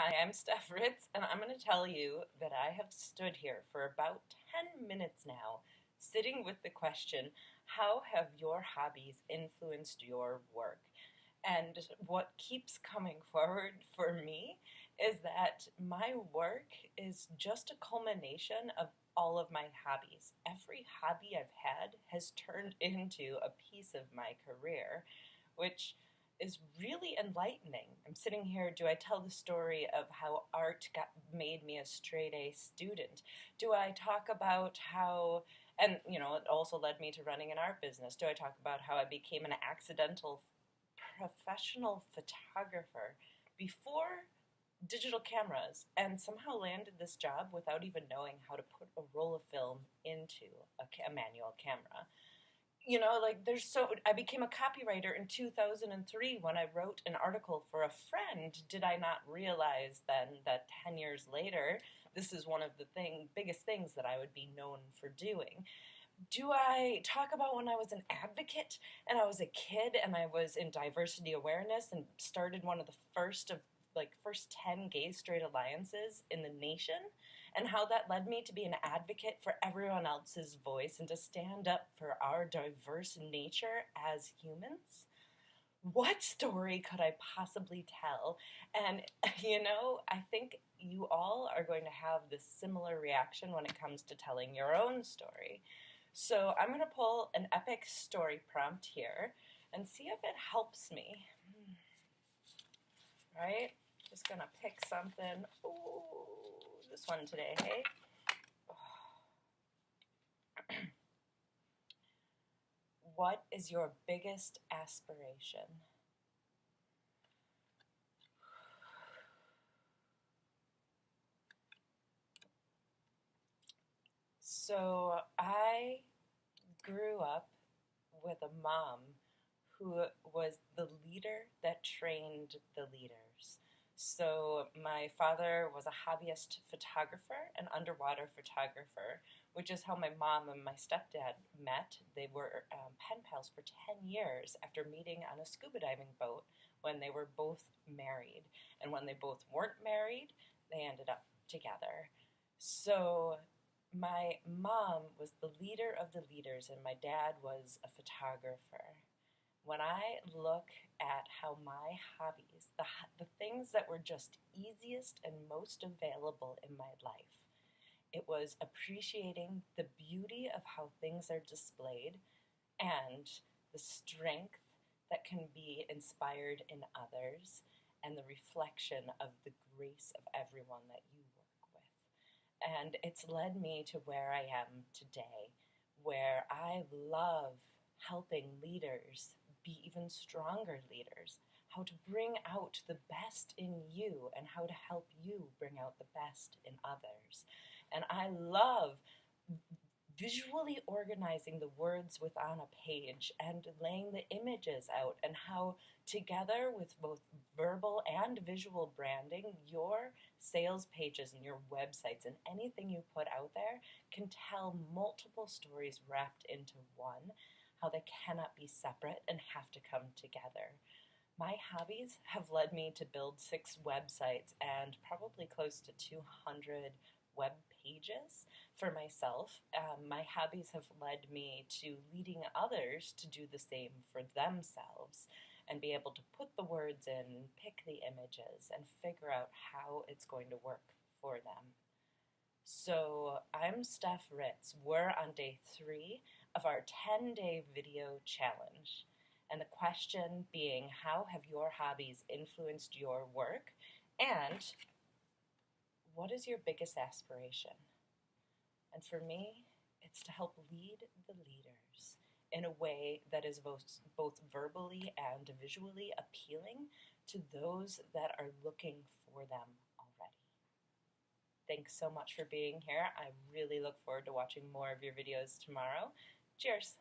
Hi, I'm Steph Ritz, and I'm going to tell you that I have stood here for about 10 minutes now, sitting with the question, how have your hobbies influenced your work? And what keeps coming forward for me is that my work is just a culmination of all of my hobbies. Every hobby I've had has turned into a piece of my career, which is really enlightening. I'm sitting here, do I tell the story of how art made me a straight A student? Do I talk about how, and it also led me to running an art business. Do I talk about how I became an accidental professional photographer before digital cameras and somehow landed this job without even knowing how to put a roll of film into a manual camera? I became a copywriter in 2003 when I wrote an article for a friend. Did I not realize then that 10 years later, this is one of the biggest things that I would be known for doing? Do I talk about when I was an advocate and I was a kid and I was in diversity awareness and started one of the first 10 gay straight alliances in the nation, and how that led me to be an advocate for everyone else's voice and to stand up for our diverse nature as humans? What story could I possibly tell? And, I think you all are going to have this similar reaction when it comes to telling your own story. So I'm going to pull an epic story prompt here and see if it helps me. Right? Just going to pick something. Ooh, this one today, hey? What is your biggest aspiration? So I grew up with a mom who was the leader that trained the leaders. So my father was a hobbyist photographer, an underwater photographer, which is how my mom and my stepdad met. They were pen pals for 10 years after meeting on a scuba diving boat when they were both married. And when they both weren't married, they ended up together. So my mom was the leader of the leaders, and my dad was a photographer. When I look at how my hobbies, the things that were just easiest and most available in my life, it was appreciating the beauty of how things are displayed and the strength that can be inspired in others and the reflection of the grace of everyone that you work with. And it's led me to where I am today, where I love helping leaders be even stronger leaders, how to bring out the best in you and how to help you bring out the best in others. And I love visually organizing the words on a page and laying the images out, and how together with both verbal and visual branding, your sales pages and your websites and anything you put out there can tell multiple stories wrapped into one, how they cannot be separate and have to come together. My hobbies have led me to build 6 websites and probably close to 200 web pages for myself. My hobbies have led me to leading others to do the same for themselves and be able to put the words in, pick the images, and figure out how it's going to work for them. So I'm Steph Ritz. We're on day 3 of our 10-day video challenge. And the question being, how have your hobbies influenced your work? And what is your biggest aspiration? And for me, it's to help lead the leaders in a way that is both verbally and visually appealing to those that are looking for them already. Thanks so much for being here. I really look forward to watching more of your videos tomorrow. Cheers!